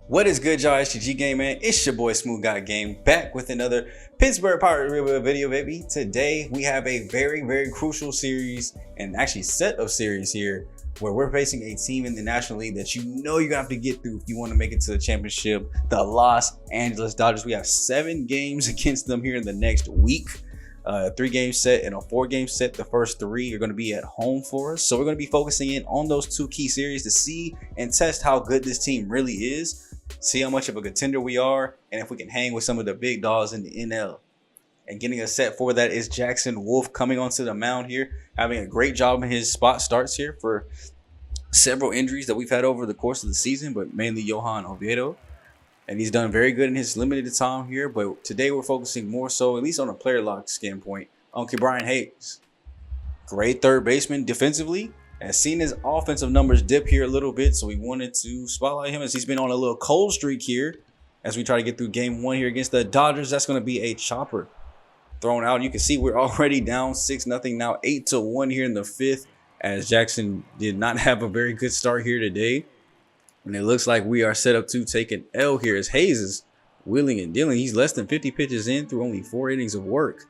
What is good, y'all? It's your G Game, man. It's your boy SmooveGotGame back with another Pittsburgh Pirate video, baby. Today we have a very crucial series and actually set of series here where we're facing a team in the National League that you're gonna have to get through if you want to make it to the championship, the Los Angeles Dodgers. We have 7 games against them here in the next week. 3-game set and a 4-game set. The first 3 are going to be at home for us, so we're going to be focusing in on those 2 key series to see and test how good this team really is, see how much of a contender we are, and if we can hang with some of the big dogs in the NL. And getting us set for that is Jackson Wolf coming onto the mound here, having a great job in his spot starts here for several injuries that we've had over the course of the season, but mainly Johan Oviedo. And he's done very good in his limited time here. But today we're focusing more so, at least on a player lock standpoint, on Brian Hayes. Great third baseman defensively. Has seen his offensive numbers dip here a little bit. So we wanted to spotlight him as he's been on a little cold streak here. As we try to get through game 1 here against the Dodgers. That's going to be a chopper thrown out. You can see we're already down 6-0 now, 8-1 here in the 5th. As Jackson did not have a very good start here today. And it looks like we are set up to take an L here as Hayes is wheeling and dealing. He's less than 50 pitches in through only 4 innings of work.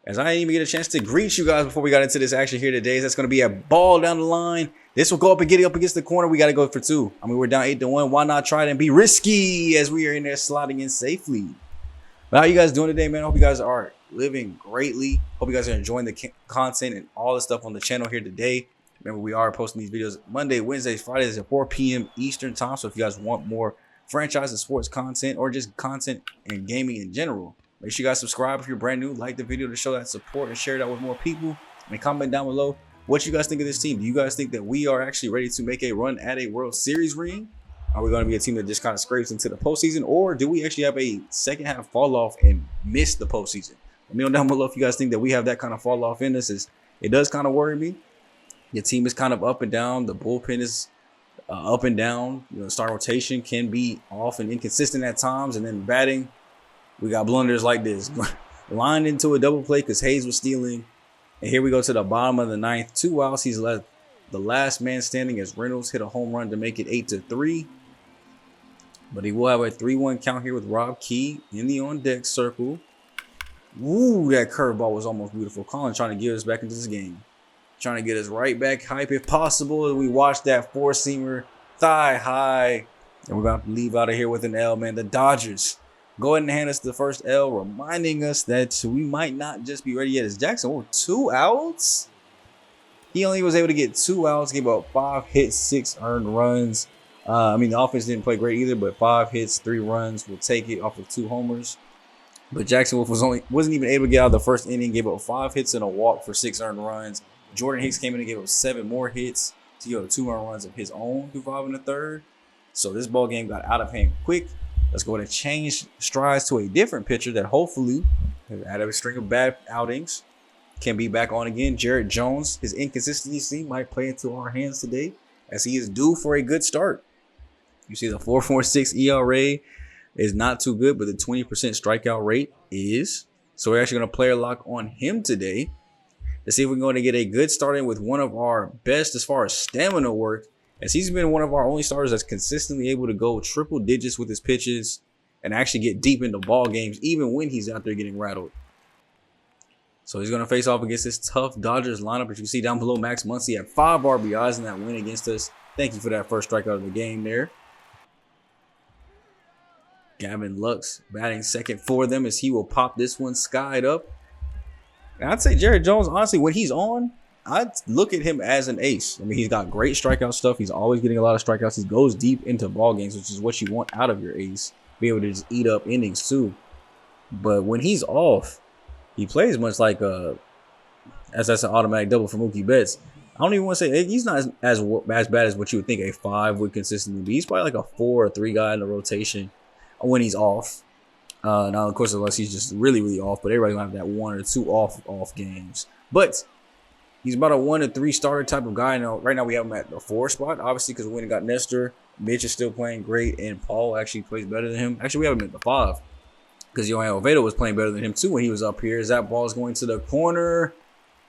As I didn't even get a chance to greet you guys before we got into this action here today. That's going to be a ball down the line. This will go up and get it up against the corner. We got to go for 2. I mean, we're down 8-1. Why not try it and be risky as we are in there sliding in safely? But how you guys doing today, man? I hope you guys are living greatly. Hope you guys are enjoying the content and all the stuff on the channel here today. Remember, we are posting these videos Monday, Wednesdays, Fridays at 4 p.m. Eastern time. So if you guys want more franchise and sports content or just content and gaming in general, make sure you guys subscribe if you're brand new, like the video to show that support and share it out with more people. And comment down below what you guys think of this team. Do you guys think that we are actually ready to make a run at a World Series ring? Are we going to be a team that just kind of scrapes into the postseason? Or do we actually have a second half fall off and miss the postseason? Let me know down below if you guys think that we have that kind of fall off in us. It does kind of worry me. Your team is kind of up and down. The bullpen is up and down. You know, star rotation can be off and inconsistent at times. And then batting, we got blunders like this. Lined into a double play because Hayes was stealing. And here we go to the bottom of the 9th. 2 outs. He's left the last man standing as Reynolds hit a home run to make it 8-3. But he will have a 3-1 count here with Rob Key in the on-deck circle. Ooh, that curveball was almost beautiful. Colin trying to get us back into this game. Trying to get us right back hype if possible. And we watch that 4-seamer thigh high. And we're going to leave out of here with an L, man. The Dodgers go ahead and hand us the first L, reminding us that we might not just be ready yet. As Jackson, 2 outs? He only was able to get 2 outs, gave up 5 hits, 6 earned runs. I mean, the offense didn't play great either, but 5 hits, 3 runs. We'll take it off of 2 homers. But Jackson Wolf wasn't even able to get out of the first inning, gave up 5 hits and a walk for 6 earned runs. Jordan Hicks came in and gave up 7 more hits to give up 2 more runs of his own through 5 1/3. So this ball game got out of hand quick. Let's go ahead and change strides to a different pitcher that hopefully has had a string of bad outings can be back on again. Jared Jones, his inconsistency might play into our hands today as he is due for a good start. You see the 4.46 ERA is not too good, but the 20% strikeout rate is. So we're actually going to player lock on him today. Let's see if we're going to get a good start in with one of our best as far as stamina work, as he's been one of our only starters that's consistently able to go triple digits with his pitches and actually get deep into ball games, even when he's out there getting rattled. So he's going to face off against this tough Dodgers lineup. As you can see down below, Max Muncy had 5 RBIs in that win against us. Thank you for that first strikeout of the game there. Gavin Lux batting second for them as he will pop this one skied up. And I'd say Jared Jones, honestly, when he's on, I'd look at him as an ace. I mean, he's got great strikeout stuff. He's always getting a lot of strikeouts. He goes deep into ball games, which is what you want out of your ace. Be able to just eat up innings too. But when he's off, he plays much like as that's an automatic double for Mookie Betts. I don't even want to say he's not as bad as what you would think a 5 would consistently be. He's probably like a 4 or 3 guy in the rotation when he's off. Now, of course, unless he's just really off, but everybody's gonna have that 1 or 2 off games. But he's about a 1 to 3 starter type of guy. Now, right now we have him at the 4 spot, obviously, because we went and got Nestor. Mitch is still playing great, and Paul actually plays better than him. Actually, we have him at the 5 because Johan Oviedo was playing better than him too when he was up here. As that ball is going to the corner,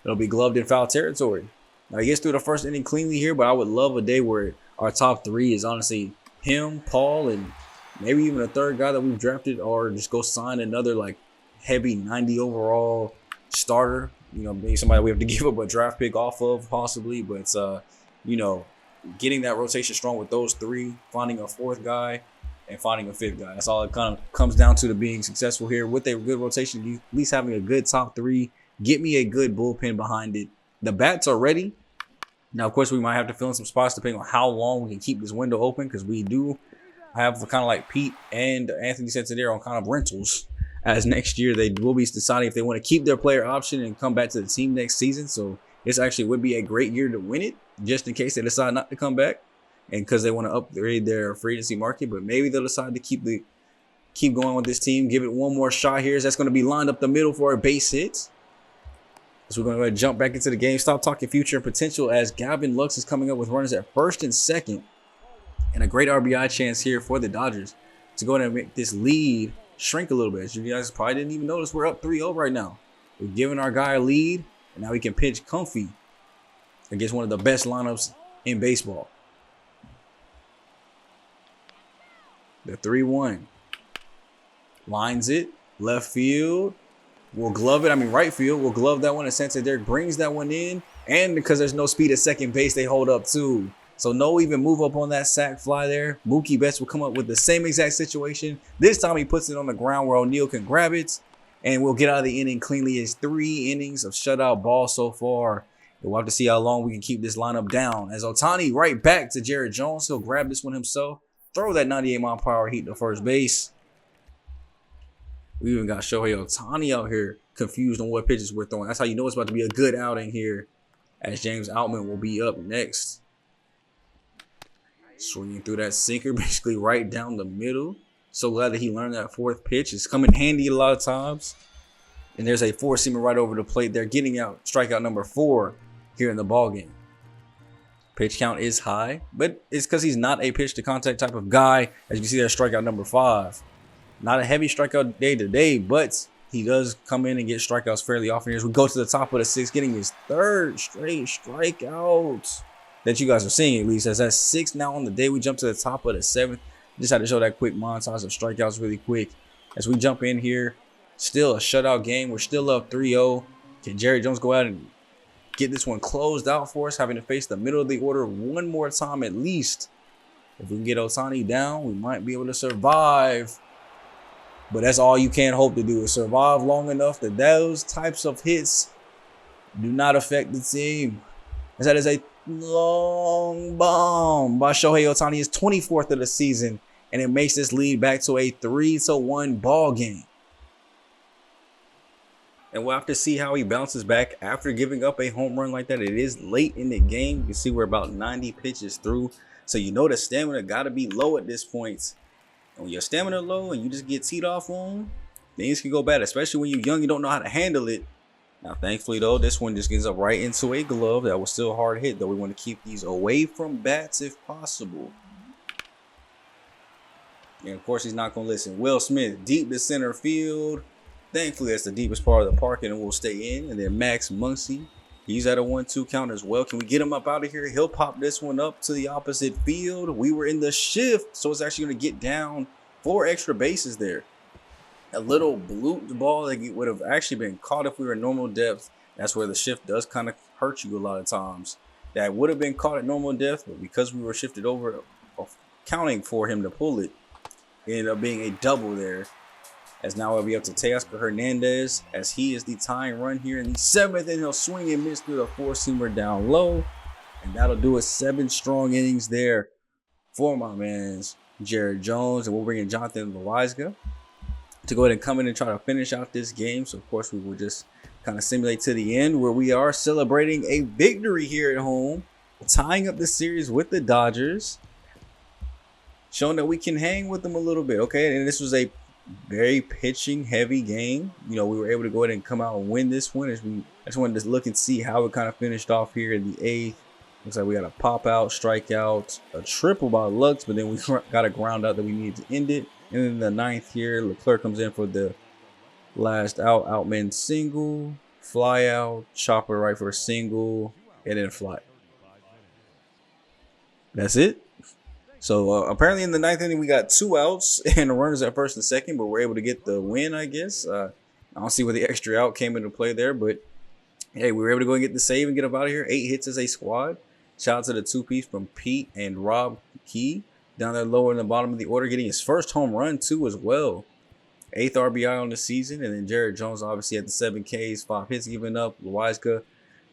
it'll be gloved in foul territory. Now he gets through the first inning cleanly here, but I would love a day where our top 3 is honestly him, Paul, and maybe even a third guy that we've drafted, or just go sign another like heavy 90 overall starter. You know, maybe somebody we have to give up a draft pick off of possibly, but you know, getting that rotation strong with those three, finding a fourth guy and finding a fifth guy. That's all it kind of comes down to being successful here with a good rotation, at least having a good top three. Get me a good bullpen behind it. The bats are ready. Now, of course, we might have to fill in some spots depending on how long we can keep this window open, because we do have kind of like Pete and Anthony Santander on kind of rentals, as next year they will be deciding if they want to keep their player option and come back to the team next season. So this actually would be a great year to win it, just in case they decide not to come back and because they want to upgrade their free agency market. But maybe they'll decide to keep going with this team, give it one more shot here. That's going to be lined up the middle for a base hit. So we're going to go ahead and jump back into the game. Stop talking future and potential, as Gavin Lux is coming up with runners at first and second. And a great RBI chance here for the Dodgers to go ahead and make this lead shrink a little bit. As you guys probably didn't even notice, we're up 3-0 right now. We're giving our guy a lead, and now we can pitch comfy against one of the best lineups in baseball. The 3-1. Lines it. Left field. We'll glove it. Right field. We'll glove that one. And Santander brings that one in. And because there's no speed at second base, they hold up too. So no even move up on that sac fly there. Mookie Betts will come up with the same exact situation. This time he puts it on the ground where O'Neal can grab it. And we'll get out of the inning cleanly. It's 3 innings of shutout ball so far. We'll have to see how long we can keep this lineup down. As Ohtani right back to Jared Jones. He'll grab this one himself. Throw that 98-mile-per-hour heat to first base. We even got Shohei Ohtani out here confused on what pitches we're throwing. That's how you know it's about to be a good outing here, as James Outman will be up next. Swinging through that sinker, basically right down the middle. So glad that he learned that fourth pitch. It's coming handy a lot of times. And there's a four-seamer right over the plate. They're getting out strikeout number 4 here in the ballgame. Pitch count is high, but it's because he's not a pitch-to-contact type of guy. As you can see, there's strikeout number 5. Not a heavy strikeout day-to-day, but he does come in and get strikeouts fairly often here. As we go to the top of the 6th, getting his 3rd straight strikeout that you guys are seeing, at least. As that's 6 now on the day. We jump to the top of the 7th. Just had to show that quick montage of strikeouts really quick. As we jump in here, still a shutout game. We're still up 3-0. Can Jerry Jones go out and get this one closed out for us, having to face the middle of the order one more time at least? If we can get Ohtani down, we might be able to survive. But that's all you can hope to do, is survive long enough that those types of hits do not affect the team. As that is a long bomb by Shohei Ohtani, his 24th of the season, and it makes this lead back to a 3-1 ball game. And we'll have to see how he bounces back after giving up a home run like that. It is late in the game. You can see we're about 90 pitches through. So you know the stamina got to be low at this point. And when your stamina low and you just get teed off on, things can go bad, especially when you're young, you don't know how to handle it. Now, thankfully, though, this one just gets up right into a glove. That was still a hard hit, though. We want to keep these away from bats if possible. And, of course, he's not going to listen. Will Smith, deep to center field. Thankfully, that's the deepest part of the park, and it will stay in. And then Max Muncy, he's at a 1-2 count as well. Can we get him up out of here? He'll pop this one up to the opposite field. We were in the shift, so it's actually going to get down 4 extra bases there. A little blooped ball that would have actually been caught if we were in normal depth. That's where the shift does kind of hurt you a lot of times. That would have been caught at normal depth, but because we were shifted over, counting for him to pull it, it ended up being a double there. As now it'll be up to Teoscar Hernandez, as he is the tying run here in the 7th, and he'll swing and miss through the 4-seamer down low. And that'll do it. 7 strong innings there for my man Jared Jones. And we'll bring in Jonathan Loaiza to go ahead and come in and try to finish out this game. So, of course, we will just kind of simulate to the end, where we are celebrating a victory here at home, tying up the series with the Dodgers, showing that we can hang with them a little bit. Okay, and this was a very pitching heavy game. You know, we were able to go ahead and come out and win this one. I just wanted to look and see how it kind of finished off here in the 8th. Looks like we got a pop out, strikeout, a triple by Lux, but then we got a ground out that we needed to end it. And then the 9th here, Leclerc comes in for the last out. Outman single, fly out, chopper right for a single, and then fly. That's it. So apparently in the ninth inning, we got 2 outs and the runners at first and second, but we're able to get the win, I guess. I don't see where the extra out came into play there, but hey, we were able to go and get the save and get up out of here. 8 hits as a squad. Shout out to the 2-piece from Pete and Rob Key down there lower in the bottom of the order, getting his first home run too as well. 8th RBI on the season, and then Jared Jones obviously had the 7 Ks, 5 hits given up. Loizaga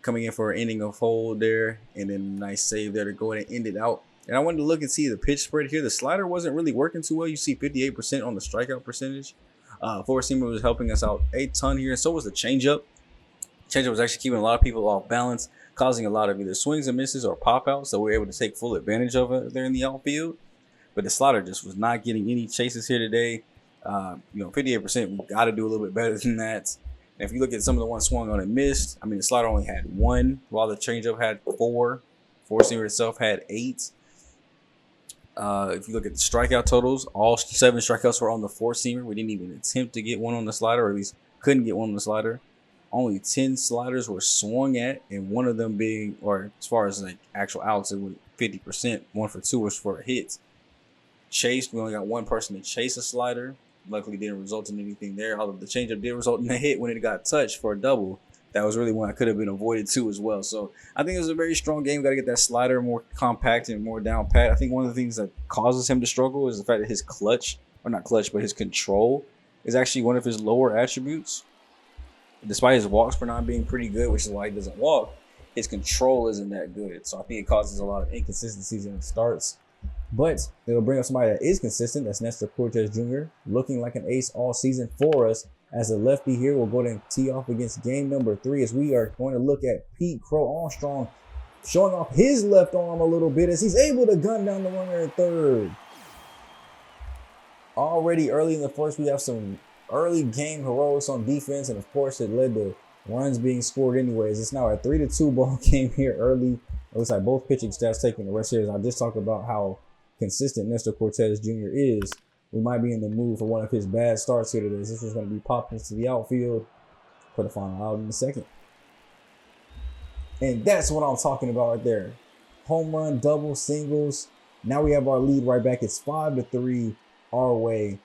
coming in for an inning of hold there, and then a nice save there to go ahead and end it out. And I wanted to look and see the pitch spread here. The slider wasn't really working too well. You see 58% on the strikeout percentage. Four-seamer was helping us out a ton here, and so was the changeup. Changeup was actually keeping a lot of people off balance, causing a lot of either swings and misses or pop-outs that we were able to take full advantage of it there in the outfield. But the slider just was not getting any chases here today. 58%, we got to do a little bit better than that. And if you look at some of the ones swung on and missed, I mean, the slider only had 1, while the changeup had 4. Four-seamer itself had 8. If you look at the strikeout totals, all 7 strikeouts were on the four-seamer. We didn't even attempt to get one on the slider, or at least couldn't get one on the slider. Only 10 sliders were swung at, and one of them being, or as far as like actual outs, it was 50%. 1 for 2 was for a hit. Chased, we only got 1 person to chase a slider. Luckily, didn't result in anything there. Although the changeup did result in a hit when it got touched for a double. That was really one that could have been avoided too as well. So I think it was a very strong game. Got to get that slider more compact and more down pat. I think one of the things that causes him to struggle is the fact that his clutch, or not clutch, but his control is actually one of his lower attributes. Despite his walks for not being pretty good, which is why he doesn't walk, his control isn't that good. So I think it causes a lot of inconsistencies in the starts. But it'll bring up somebody that is consistent. That's Nestor Cortez Jr., looking like an ace all season for us. As a lefty here, we'll go ahead and tee off against game number 3 as we are going to look at Pete Crow Armstrong showing off his left arm a little bit as he's able to gun down the runner at third. Already early in the first, we have some early game heroics on defense, and of course it led to runs being scored anyways. It's now a 3-2 ball game here early. It looks like both pitching staffs taking the rest here. As I just talked about how consistent Nestor Cortez Jr. is, we might be in the mood for one of his bad starts here today. This is going to be popped into the outfield for the final out in the second. And that's what I'm talking about right there. Home run, double, singles. Now we have our lead right back. It's 5-3 our way.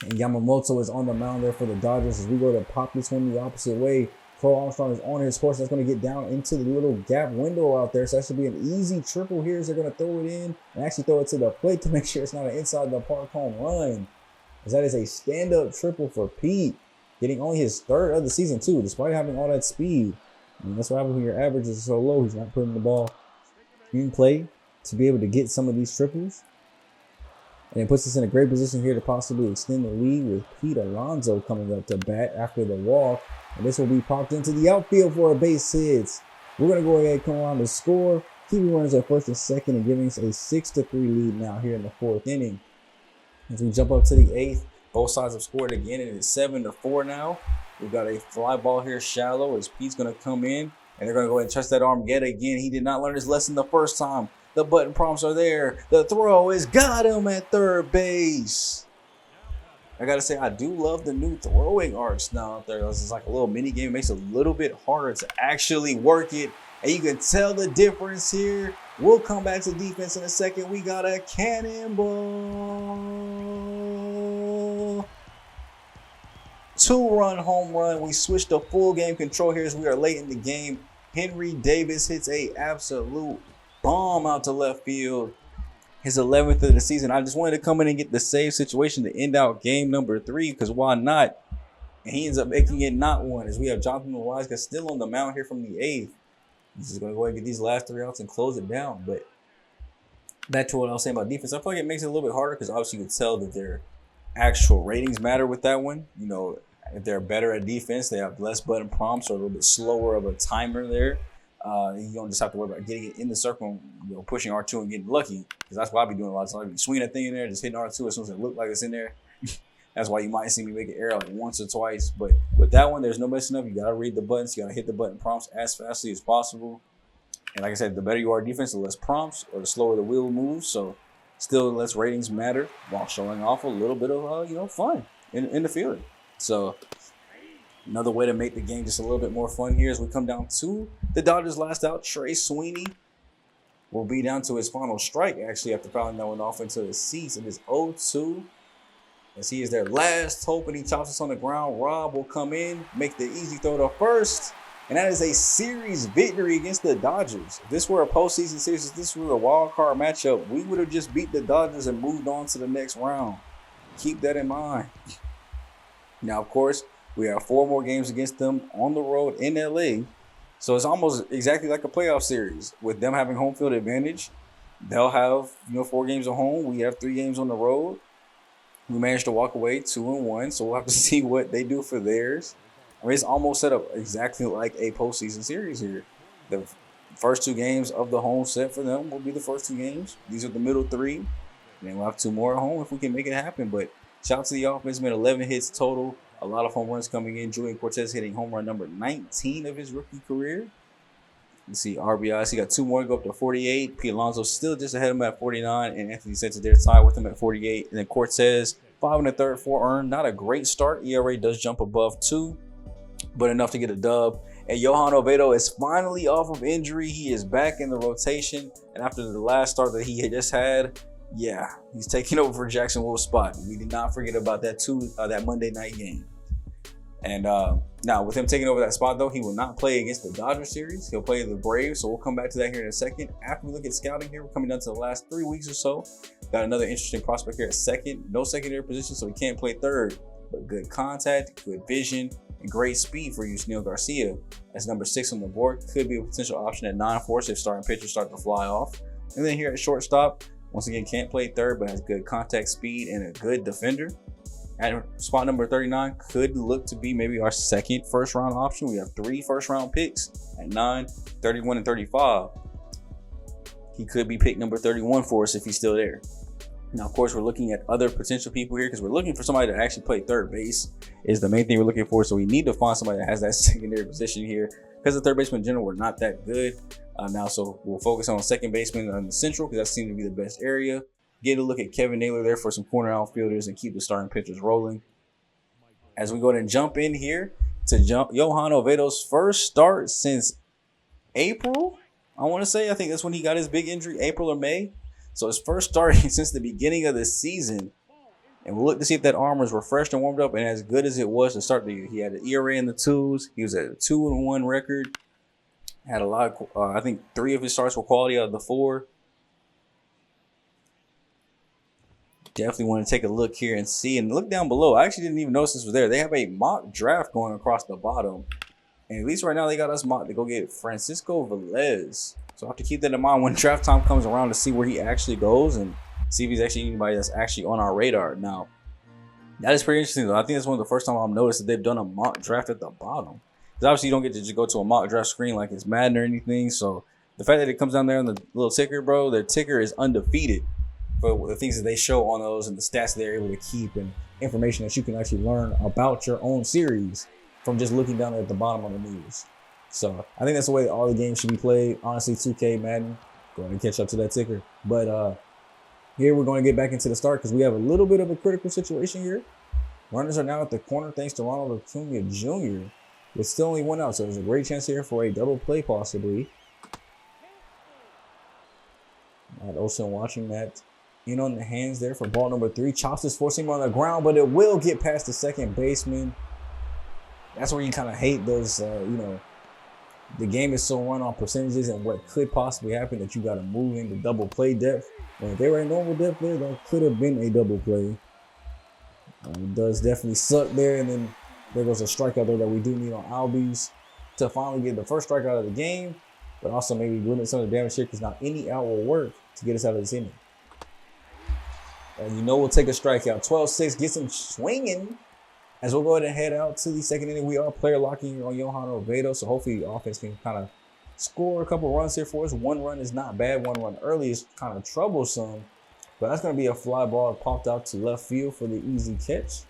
And Yamamoto is on the mound there for the Dodgers as we go to pop this one the opposite way. Crow Armstrong is on his horse. That's going to get down into the little gap window out there. So that should be an easy triple here as they're going to throw it in and actually throw it to the plate to make sure it's not an inside the park home run. As that is a stand-up triple for Pete, getting only his 3rd of the season too, despite having all that speed. I mean, that's what happens when your average is so low. He's not putting the ball in play to be able to get some of these triples. And it puts us in a great position here to possibly extend the lead with Pete Alonso coming up to bat after the walk. And this will be popped into the outfield for a base hit. We're going to go ahead and come around to score, keeping runners at first and second, and giving us a 6-3 lead now here in the 4th inning. As we jump up to the 8th, both sides have scored again, and it's 7-4 now. We've got a fly ball here shallow as Pete's going to come in, and they're going to go ahead and touch that arm yet again. He did not learn his lesson the first time. The button prompts are there. The throw is got him at third base. I gotta say, I do love the new throwing arcs now out there. It's like a little mini game. It makes it a little bit harder to actually work it. And you can tell the difference here. We'll come back to defense in a second. We got a cannonball. 2-run home run. We switched to full game control here as we are late in the game. Henry Davis hits a absolute bomb out to left field. His 11th of the season. I just wanted to come in and get the save situation to end out game number 3, because why not? And he ends up making it not one, as we have Jonathan Loizaga still on the mound here from the 8th. He's just going to go ahead and get these last 3 outs and close it down. But back to what I was saying about defense, I feel like it makes it a little bit harder because obviously you can tell that their actual ratings matter with that one. You know, if they're better at defense, they have less button prompts or a little bit slower of a timer there. You don't just have to worry about getting it in the circle, you know, pushing R2 and getting lucky, because that's what I be doing a lot of times. You swing that thing in there, just hitting R2 as soon as it looks like it's in there. That's why you might see me make an error like once or twice. But with that one, there's no messing up. You got to read the buttons. You got to hit the button prompts as fastly as possible. And like I said, the better you are defense, the less prompts or the slower the wheel moves. So still less ratings matter while showing off a little bit of, fun in the field. So another way to make the game just a little bit more fun here as we come down to the Dodgers last out. Trey Sweeney will be down to his final strike, actually, after fouling that one off into the seats. It is 0-2. As he is their last hope, and he chops us on the ground. Rob will come in, make the easy throw to first. And that is a series victory against the Dodgers. If this were a postseason series, if this were a wild card matchup, we would have just beat the Dodgers and moved on to the next round. Keep that in mind. Now, of course, we have 4 more games against them on the road in LA. So it's almost exactly like a playoff series. With them having home field advantage, they'll have 4 games at home. We have 3 games on the road. We managed to walk away 2-1, so we'll have to see what they do for theirs. I mean, it's almost set up exactly like a postseason series here. The first 2 games of the home set for them will be the first 2 games. These are the middle 3. And then we'll have 2 more at home if we can make it happen. But shout out to the offense, man. 11 hits total. A lot of home runs coming in. Julian Cortez hitting home run number 19 of his rookie career. You see RBIs. He got 2 more to go up to 48. Pete Alonso still just ahead of him at 49. And Anthony Santander tied with him at 48. And then Cortez, 5 1/3, 4 earned. Not a great start. ERA does jump above 2. But enough to get a dub. And Johan Oviedo is finally off of injury. He is back in the rotation. And after the last start that he had just had, yeah, he's taking over for Jackson Wolf's spot. We did not forget about that that Monday night game. And now with him taking over that spot, though, he will not play against the Dodgers series. He'll play the Braves. So we'll come back to that here in a second. After we look at scouting here, we're coming down to the last 3 weeks or so. Got another interesting prospect here at second. No secondary position, so he can't play third. But good contact, good vision, and great speed for Yusniel Garcia. That's number 6 on the board. Could be a potential option at 9-4 if starting pitchers start to fly off. And then here at shortstop, once again, can't play third, but has good contact speed and a good defender. At spot number 39, could look to be maybe our second first-round option. We have 3 first-round picks at 9, 31, and 35. He could be pick number 31 for us if he's still there. Now, of course, we're looking at other potential people here because we're looking for somebody to actually play third base is the main thing we're looking for. So we need to find somebody that has that secondary position here because the third baseman in general were not that good. Now, so we'll focus on second baseman on the central because that seems to be the best area. Get a look at Kevin Naylor there for some corner outfielders and keep the starting pitchers rolling. As we go ahead and jump in here to Johan Oviedo's first start since April, I want to say. I think that's when he got his big injury, April or May. So his first start since the beginning of the season. And we'll look to see if that arm was refreshed and warmed up and as good as it was to start the year. He had an ERA in the 2s. He was at a 2-1 record. Had a lot of, I think 3 of his starts were quality out of the 4. Definitely want to take a look here and see. And look down below. I actually didn't even notice this was there. They have a mock draft going across the bottom. And at least right now they got us mocked to go get Francisco Velez. So I have to keep that in mind when draft time comes around to see where he actually goes and see if he's actually anybody that's actually on our radar. Now, that is pretty interesting, though. I think that's one of the first time I've noticed that they've done a mock draft at the bottom. Because obviously you don't get to just go to a mock draft screen like it's Madden or anything. So the fact that it comes down there on the little ticker, bro, their ticker is undefeated for the things that they show on those and the stats they're able to keep and information that you can actually learn about your own series from just looking down at the bottom of the news. So I think that's the way all the games should be played. Honestly, 2K, Madden, go ahead and catch up to that ticker. But here we're going to get back into the start because we have a little bit of a critical situation here. Runners are now at the corner thanks to Ronald Acuna Jr. with still only 1 out. So there's a great chance here for a double play possibly. Olsen watching that in on the hands there for ball number 3. Chops his four-seamer on the ground, but it will get past the second baseman. That's where you kind of hate those, the game is so run on percentages and what could possibly happen that you got to move into double play depth. And if they were a normal depth there, that could have been a double play. It does definitely suck there. And then there goes a strikeout there that we do need on Albies to finally get the first strikeout of the game, but also maybe limit some of the damage here because now any out will work to get us out of this inning. And we'll take a strikeout. 12-6 gets him swinging. As we'll go ahead and head out to the second inning, we are player locking on Johan Oviedo, so hopefully the offense can kind of score a couple runs here for us. 1 run is not bad. 1 run early is kind of troublesome, but that's going to be a fly ball popped out to left field for the easy catch.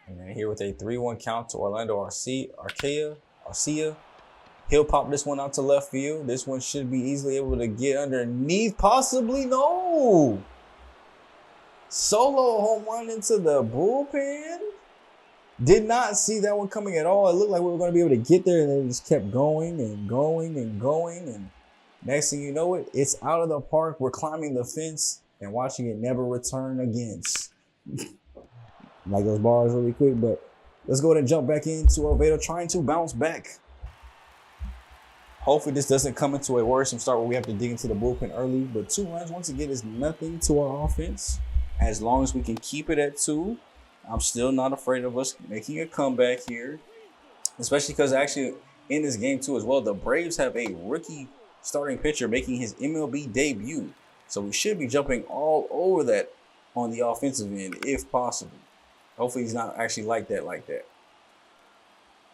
And then here with a 3-1 count to Orlando Arcia. He'll pop this one out to left field. This one should be easily able to get underneath. Possibly, no. Solo home run into the bullpen. Did not see that one coming at all. It looked like we were going to be able to get there, and then it just kept going and going and going. And next thing you know it's out of the park. We're climbing the fence and watching it never return again. Like those bars really quick, but let's go ahead and jump back into Oviedo, trying to bounce back. Hopefully this doesn't come into a worrisome start where we have to dig into the bullpen early, but 2 runs once again is nothing to our offense. As long as we can keep it at 2, I'm still not afraid of us making a comeback here, especially because actually in this game too as well, the Braves have a rookie starting pitcher making his MLB debut. So we should be jumping all over that on the offensive end if possible. Hopefully he's not actually like that.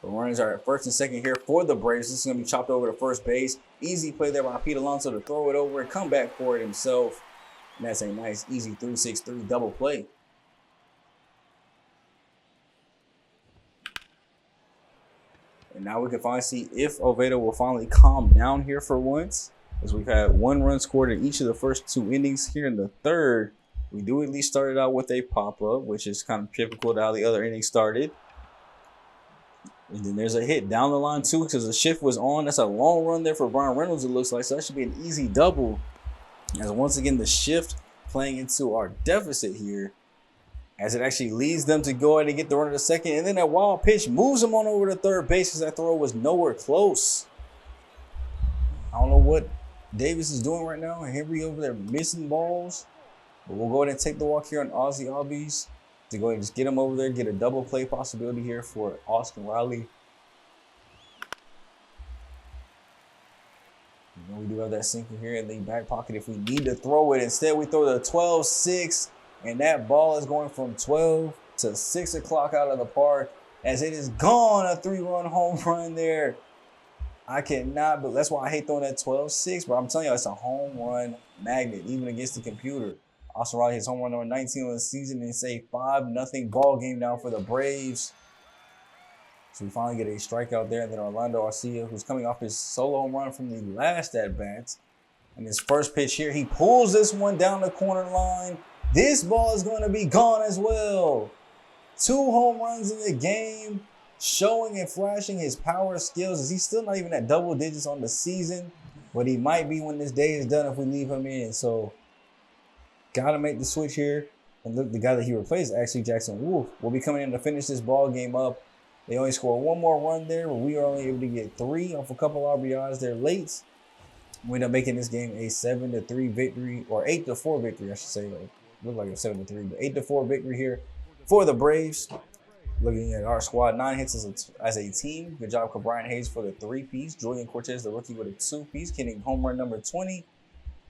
The runners are at first and second here for the Braves. This is going to be chopped over to first base. Easy play there by Pete Alonso to throw it over and come back for it himself. And that's a nice, easy 3-6-3 double play. And now we can finally see if Oviedo will finally calm down here for once, as we've had 1 run scored in each of the first 2 innings. Here in the third, we do at least started out with a pop-up, which is kind of typical to how the other innings started. And then there's a hit down the line too, because the shift was on. That's a long run there for Brian Reynolds, it looks like. So that should be an easy double. As once again, the shift playing into our deficit here, as it actually leads them to go ahead and get the runner to second. And then that wild pitch moves him on over to third base, because that throw was nowhere close. I don't know what Davis is doing right now. Henry over there missing balls. But we'll go ahead and take the walk here on Ozzy Albies to go ahead and just get him over there, get a double play possibility here for Austin Riley. You know, we do have that sinker here in the back pocket if we need to throw it. Instead, we throw the 12-6, and that ball is going from 12 to 6 o'clock out of the park, as it is gone. A 3-run home run there. I cannot, but that's why I hate throwing that 12-6, but I'm telling you, it's a home run magnet, even against the computer. Austin Riley hits home run number 19 of the season, and it's a 5-0 ball game now for the Braves. So we finally get a strikeout there, and then Orlando Arcia, who's coming off his solo home run from the last at-bat. And his first pitch here, he pulls this one down the corner line. This ball is going to be gone as well. 2 home runs in the game, showing and flashing his power skills, as he's still not even at double digits on the season, but he might be when this day is done if we leave him in. So got to make the switch here. And look, the guy that he replaced, actually Jackson Wolf, will be coming in to finish this ball game up. They only score 1 more run there, but we are only able to get 3 off a couple RBIs there late. We end up making this game a 7-3 victory, or 8-4 victory, I should say. It looked like a 7-3, but 8-4 victory here for the Braves. Looking at our squad, 9 hits as a team. Good job for Brian Hayes for the 3-piece. Julian Cortez, the rookie, with a 2-piece, getting home run number 20.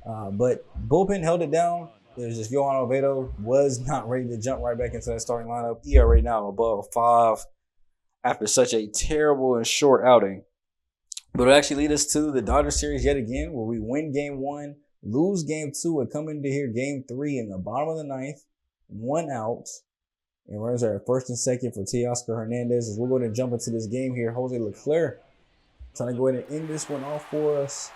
But bullpen held it down. It was just Johan Oviedo was not ready to jump right back into that starting lineup. ERA now above 5 after such a terrible and short outing. But it actually lead us to the Dodgers series yet again, where we win game 1, lose game 2, and come into here game 3 in the bottom of the 9th, 1 out. And runners are at first and second for Teoscar Hernandez. As we're going to jump into this game here, Jose Leclerc trying to go ahead and end this one off for us.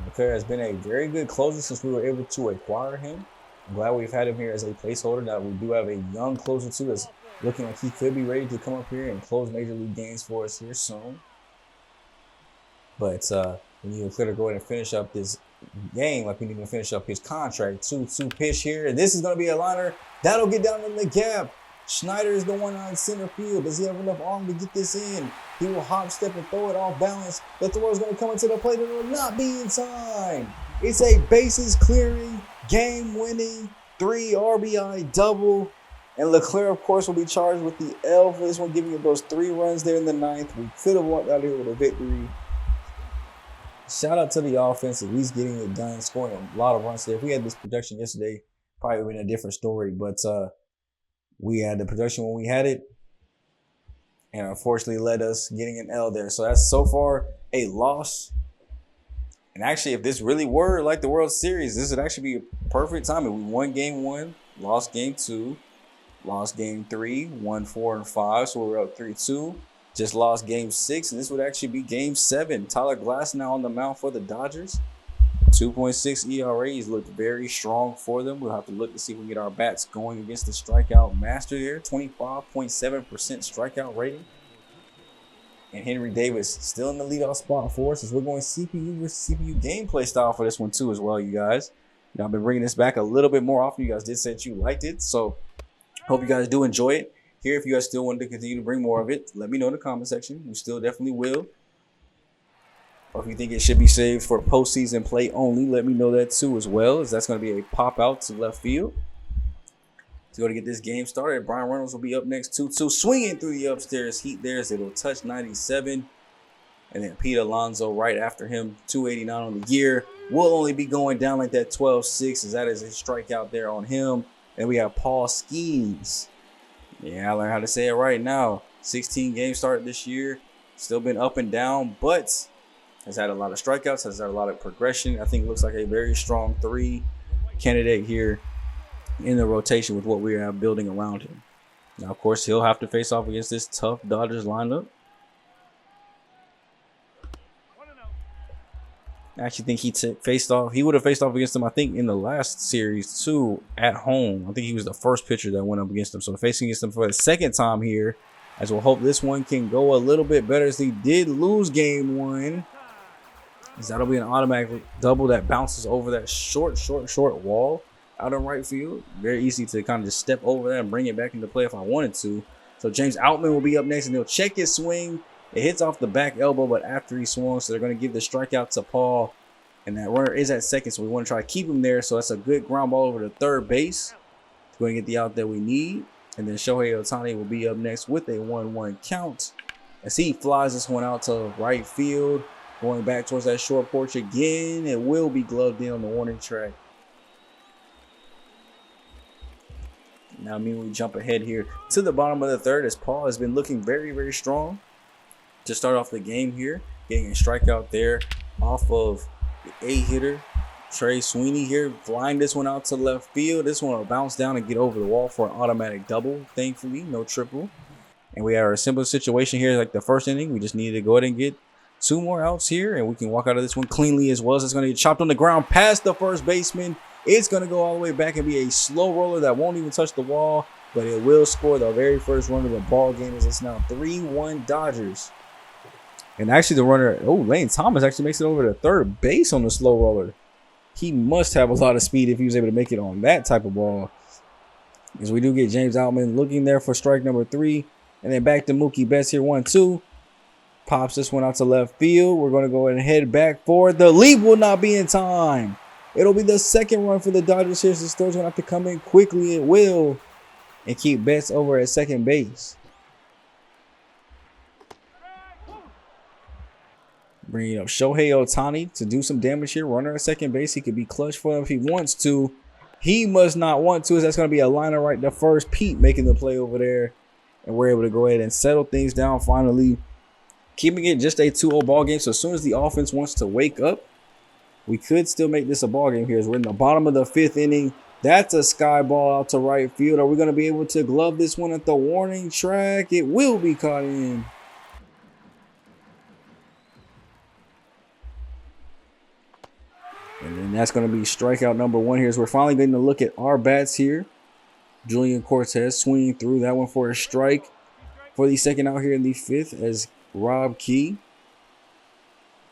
Leclerc has been a very good closer since we were able to acquire him. I'm glad we've had him here as a placeholder. Now we do have a young closer too, that's looking like he could be ready to come up here and close major league games for us here soon. But we need Leclerc to go ahead and finish up this game like we need to finish up his contract. 2-2 pitch here, and this is going to be a liner. That'll get down in the gap. Schneider is the one on center field. Does he have enough arm to get this in? He will hop, step, and throw it off balance. The throw is going to come into the plate, and it will not be in time. It's a bases clearing, game-winning 3 RBI double. And Leclerc, of course, will be charged with the L for this one, giving up those 3 runs there in the 9th. We could have walked out here with a victory. Shout out to the offense, at least getting it done, scoring a lot of runs there. If we had this production yesterday, probably would have been a different story. But we had the production when we had it, and unfortunately led us getting an L there. So that's so far a loss. And actually, if this really were like the World Series, this would actually be a perfect timing. We won game 1, lost game 2, lost game 3, won 4 and 5, so we're up 3-2. Just lost game 6, and this would actually be game 7. Tyler Glass now on the mound for the Dodgers. 2.6 ERAs looked very strong for them. We'll have to look to see if we can get our bats going against the strikeout master here. 25.7% strikeout rating. And Henry Davis still in the leadoff spot for us as we're going CPU versus CPU gameplay style for this one too as well, you guys. You know, I've been bringing this back a little bit more often. You guys did say that you liked it, so hope you guys do enjoy it. Here, if you guys still want to continue to bring more of it, let me know in the comment section. We still definitely will. Or if you think it should be saved for postseason play only, let me know that too as well, as that's going to be a pop out to left field. To go to get this game started, Brian Reynolds will be up next 2-2, swinging through the upstairs heat there as it'll touch 97. And then Pete Alonso right after him, 289 on the year. Will only be going down like that 12-6, as that is a strikeout there on him. And we have Paul Skeens. Yeah, I learned how to say it right now. 16 games started this year. Still been up and down, but has had a lot of strikeouts, has had a lot of progression. I think it looks like a very strong 3 candidate here in the rotation with what we have building around him. Now, of course, he'll have to face off against this tough Dodgers lineup. I actually think he would have faced off against them, I think, in the last series too, at home. I think he was the first pitcher that went up against them. So facing against them for the second time here, as we'll hope this one can go a little bit better, as he did lose game 1. As that'll be an automatic double that bounces over that short wall out in right field. Very easy to kind of just step over that and bring it back into play if I wanted to. So James Outman will be up next, and he'll check his swing. It hits off the back elbow, but after he swung, so they're going to give the strikeout to Paul. And that runner is at second, so we want to try to keep him there. So that's a good ground ball over to third base. Going to get the out that we need. And then Shohei Ohtani will be up next with a 1-1 count, as he flies this one out to right field. Going back towards that short porch again. It will be gloved in on the warning track. Now, we jump ahead here to the bottom of the third, as Paul has been looking very strong to start off the game here. Getting a strikeout there off of the 8-hitter, Trey Sweeney here. Flying this one out to left field. This one will bounce down and get over the wall for an automatic double. Thankfully, no triple. And we have a simple situation here like the first inning. We just need to go ahead and get 2 more outs here, and we can walk out of this one cleanly as well. So it's going to get chopped on the ground past the first baseman. It's going to go all the way back and be a slow roller that won't even touch the wall, but it will score the very first run of the ball game, as it's now 3-1 Dodgers. And actually the runner, Lane Thomas actually makes it over to third base on the slow roller. He must have a lot of speed if he was able to make it on that type of ball. As we do get James Outman looking there for strike number 3. And then back to Mookie Betts here, 1-2. Pops this one out to left field. We're going to go ahead and head back forward. The leap will not be in time. It'll be the second run for the Dodgers here. So this throw's going to have to come in quickly. It will. And keep Betts over at second base. Bringing up Shohei Ohtani to do some damage here. Runner at second base. He could be clutch for him if he wants to. He must not want to, as that's going to be a liner right to first. Pete making the play over there. And we're able to go ahead and settle things down finally. Keeping it just a 2-0 ball game. So as soon as the offense wants to wake up, we could still make this a ball game here, as we're in the bottom of the 5th inning. That's a sky ball out to right field. Are we going to be able to glove this one at the warning track? It will be caught in. And then that's going to be strikeout number 1 here, as we're finally getting to look at our bats here. Julian Cortez swinging through that one for a strike for the second out here in the 5th, as Rob Key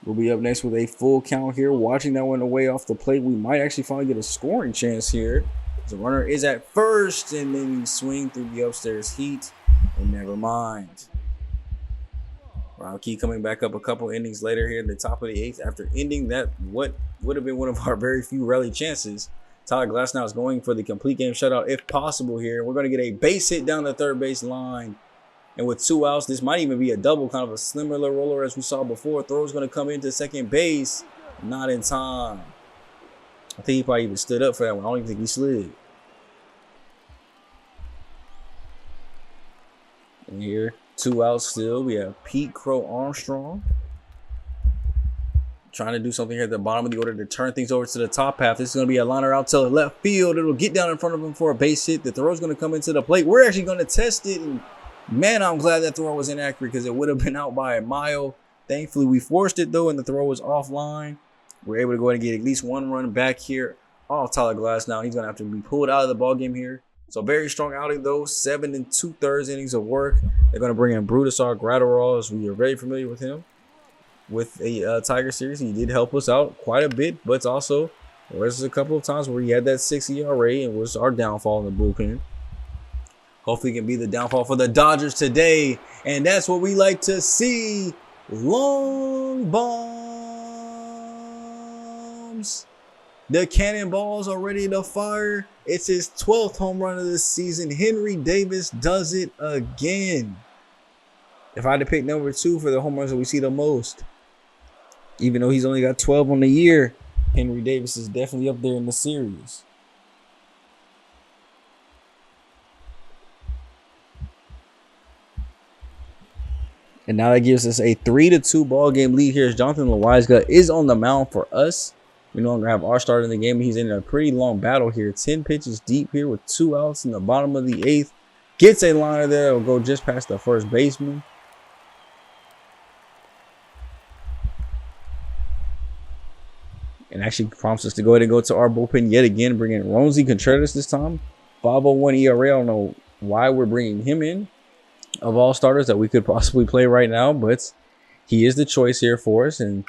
will be up next with a full count here. Watching that one away off the plate, we might actually finally get a scoring chance here. The runner is at first, and then we swing through the upstairs heat, and never mind. Rob Key coming back up a couple innings later here in the top of the 8th after ending that what would have been one of our very few rally chances. Tyler Glasnow is going for the complete game shutout if possible here. We're going to get a base hit down the third base line. And with 2 outs, this might even be a double, kind of a similar roller as we saw before. Throw's going to come into second base. Not in time. I think he probably even stood up for that one. I don't even think he slid. And here, 2 outs still. We have Pete Crow Armstrong trying to do something here at the bottom of the order to turn things over to the top half. This is going to be a liner out to the left field. It'll get down in front of him for a base hit. The throw's going to come into the plate. We're actually going to test it. And man, I'm glad that throw was inaccurate, because it would have been out by a mile. Thankfully, we forced it, though, and the throw was offline. we're able to go ahead and get at least one run back here off Tyler Glass. Now he's going to have to be pulled out of the ball game here. So very strong outing though, 7 2/3 innings of work. They're going to bring in Brutusar Gratterall, as we are very familiar with him with a Tiger series. He did help us out quite a bit, but it's also there's a couple of times where he had that 6 ERA and was our downfall in the bullpen. Hopefully it can be the downfall for the Dodgers today, and that's what we like to see. Long bombs. The cannonballs are ready to fire. It's his 12th home run of this season. Henry Davis does it again. If I had to pick number 2 for the home runs that we see the most, even though he's only got 12 on the year, Henry Davis is definitely up there in the series. And now that gives us a 3-2 ball game lead here as Jonathan Loaiza is on the mound for us. We no longer have our starter in the game. He's in a pretty long battle here. 10 pitches deep here with 2 outs in the bottom of the 8th. Gets a liner there. It'll go just past the first baseman. And actually prompts us to go ahead and go to our bullpen yet again. Bring in Roansy Contreras this time. 5.01 ERA. I don't know why we're bringing him in of all starters that we could possibly play right now, but he is the choice here for us, and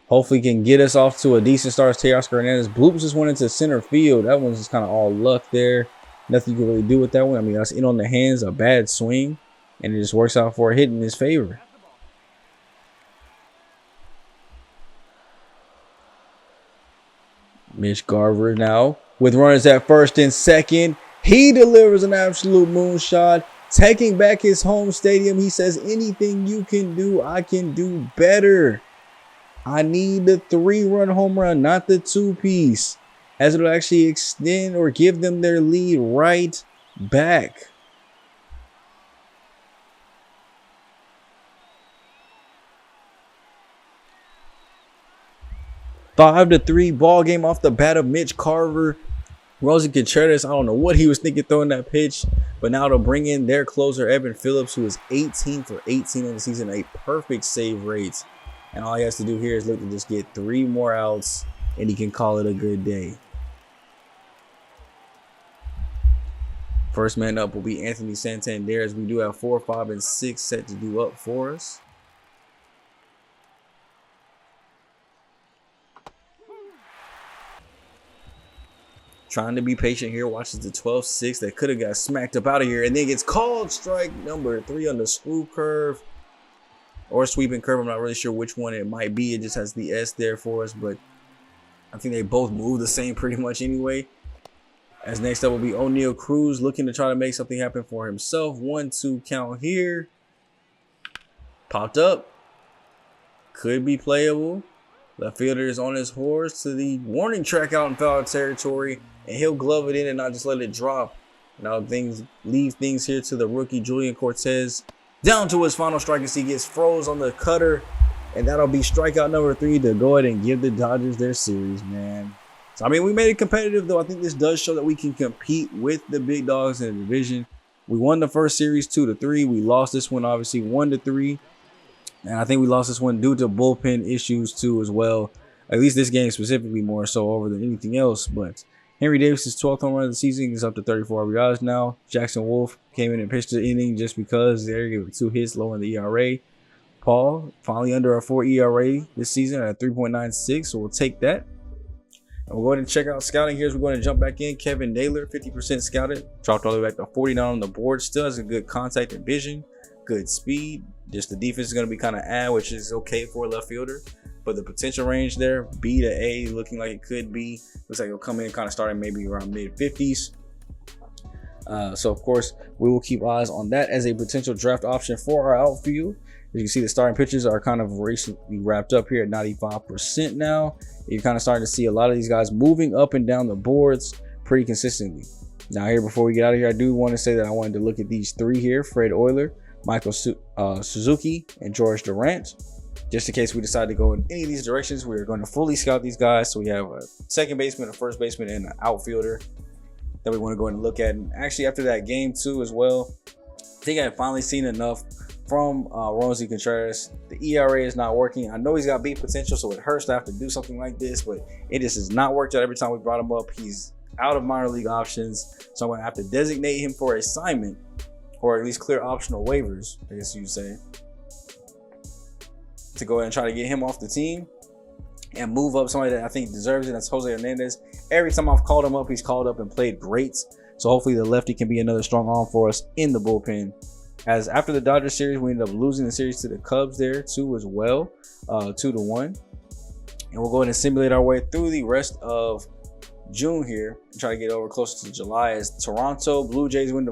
hopefully can get us off to a decent start. Teoscar Hernandez bloops just went into center field. That one's just kind of all luck there. Nothing you can really do with that one. I mean, that's in on the hands, a bad swing, and it just works out for a hit in his favor. Mitch Garver now with runners at first and second. He delivers an absolute moonshot. Taking back his home stadium, he says, anything you can do, I can do better. I need the 3-run home run, not the 2-piece, as it'll actually extend or give them their lead right back. Five to 3 ball game off the bat of Mitch Garver. Roansy Contreras, I don't know what he was thinking throwing that pitch, but now they'll bring in their closer, Evan Phillips, who is 18 for 18 on the season, a perfect save rate. And all he has to do here is look to just get 3 more outs, and he can call it a good day. First man up will be Anthony Santander, as we do have 4, 5, and 6 set to do up for us. Trying to be patient here, watches the 12-6 that could have got smacked up out of here, and then gets called strike number 3 on the screw curve or sweeping curve. I'm not really sure which one it might be. It just has the S there for us, but I think they both move the same pretty much anyway. As next up will be O'Neal Cruz, looking to try to make something happen for himself. 1-2 count here. Popped up. Could be playable. Left fielder is on his horse to the warning track out in foul territory, and he'll glove it in and not just let it drop. Now leave things here to the rookie Julian Cortez. Down to his final strike as he gets froze on the cutter, and that'll be strikeout number 3 to go ahead and give the Dodgers their series, man. So, I mean, we made it competitive, though. I think this does show that we can compete with the big dogs in the division. We won the first series 2-3. We lost this one, obviously, 1-3. And I think we lost this one due to bullpen issues, too, as well. At least this game specifically more so over than anything else. But Henry Davis' 12th home run of the season is up to 34 RBIs now. Jackson Wolf came in and pitched the inning just because they gave 2 hits, low in the ERA. Paul finally under a 4 ERA this season at 3.96, so we'll take that. And we'll go ahead and check out scouting here as we're going to jump back in. Kevin Naylor, 50% scouted, dropped all the way back to 49 on the board. Still has a good contact and vision, good speed. Just the defense is going to be kind of which is okay for a left fielder. But the potential range there, B to A, looking like it could be. Looks like it'll come in kind of starting maybe around mid-50s. So, of course, we will keep eyes on that as a potential draft option for our outfield. As you can see, the starting pitchers are kind of recently wrapped up here at 95% now. You're kind of starting to see a lot of these guys moving up and down the boards pretty consistently. Now, here, before we get out of here, I do want to say that I wanted to look at these 3 here: Fred Euler, Michael Suzuki, and George Durant. Just in case we decide to go in any of these directions, we are going to fully scout these guys. So we have a second baseman, a first baseman, and an outfielder that we want to go ahead and look at. And actually, after that game too as well, I think I've finally seen enough from Roansy Contreras. The ERA is not working. I know he's got beat potential, so it hurts to have to do something like this, but it just has not worked out every time we brought him up. He's out of minor league options, so I'm going to have to designate him for assignment, or at least clear optional waivers, I guess you'd say, to go ahead and try to get him off the team and move up somebody that I think deserves it. That's Jose Hernandez. Every time I've called him up, he's called up and played great. So hopefully the lefty can be another strong arm for us in the bullpen. As after the Dodgers series, we ended up losing the series to the Cubs there too as well, 2-1. And we'll go ahead and simulate our way through the rest of June here and try to get over closer to July, as Toronto Blue Jays wind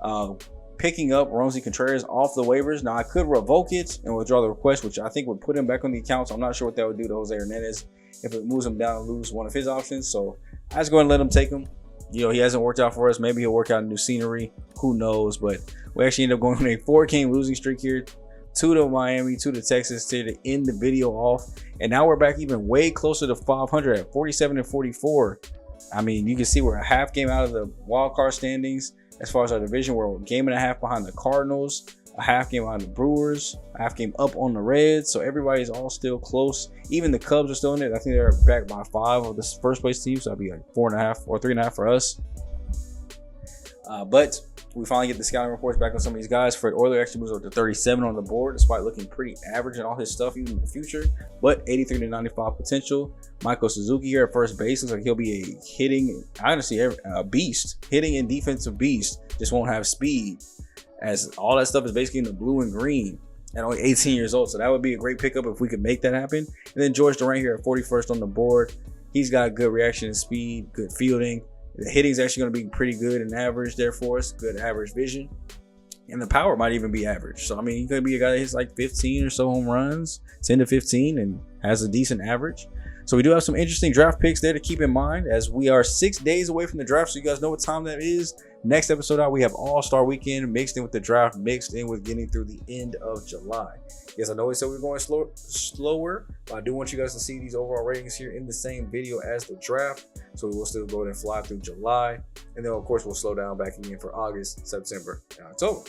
up picking up Roansy Contreras off the waivers. Now I could revoke it and withdraw the request, which I think would put him back on the account. So I'm not sure what that would do to Jose Hernandez if it moves him down and lose one of his options. So I just go ahead and let him take him. You know, he hasn't worked out for us. Maybe he'll work out in new scenery. Who knows? But we actually end up going on a 4-game losing streak here. 2 to Miami, 2 to Texas to end the video off. And now we're back even way closer to 500 at 47-44. I mean, you can see we're a half game out of the wild card standings. As far as our division, we're a game and a half behind the Cardinals, a half game behind the Brewers, a half game up on the Reds. So everybody's all still close. Even the Cubs are still in it. I think they're back by 5 of this first place team. So that'd be like 4.5 or 3.5 for us. But we finally get the scouting reports back on some of these guys. Fred Euler actually moves up to 37 on the board, despite looking pretty average in all his stuff, even in the future. But 83 to 95 potential. Michael Suzuki here at first base looks like he'll be a hitting, honestly, a beast, hitting and defensive beast. Just won't have speed, as all that stuff is basically in the blue and green at only 18 years old. So that would be a great pickup if we could make that happen. And then George Durant here at 41st on the board. He's got good reaction and speed, good fielding. The hitting is actually going to be pretty good and average there for us. Good average vision. And the power might even be average. So, I mean, he could be a guy that hits like 15 or so home runs, 10 to 15, and has a decent average. So we do have some interesting draft picks there to keep in mind, as we are 6 days away from the draft. So you guys know what time that is. Next episode out, we have All-Star Weekend mixed in with the draft, mixed in with getting through the end of July. Yes, I know we said we're going slower, but I do want you guys to see these overall ratings here in the same video as the draft. So we will still go ahead and fly through July. And then, of course, we'll slow down back again for August, September, and October.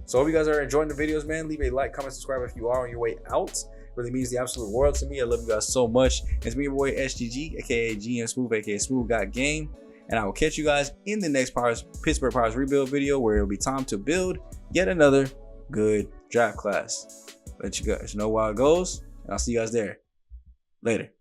So I hope you guys are enjoying the videos, man. Leave a like, comment, subscribe if you are on your way out. Really means the absolute world to me. I love you guys so much. It's me, your boy SGG, aka GM Smooth, aka SmooveGotGame. And I will catch you guys in the next Pittsburgh Pirates rebuild video, where it'll be time to build yet another good draft class. Let you guys know how it goes, and I'll see you guys there. Later.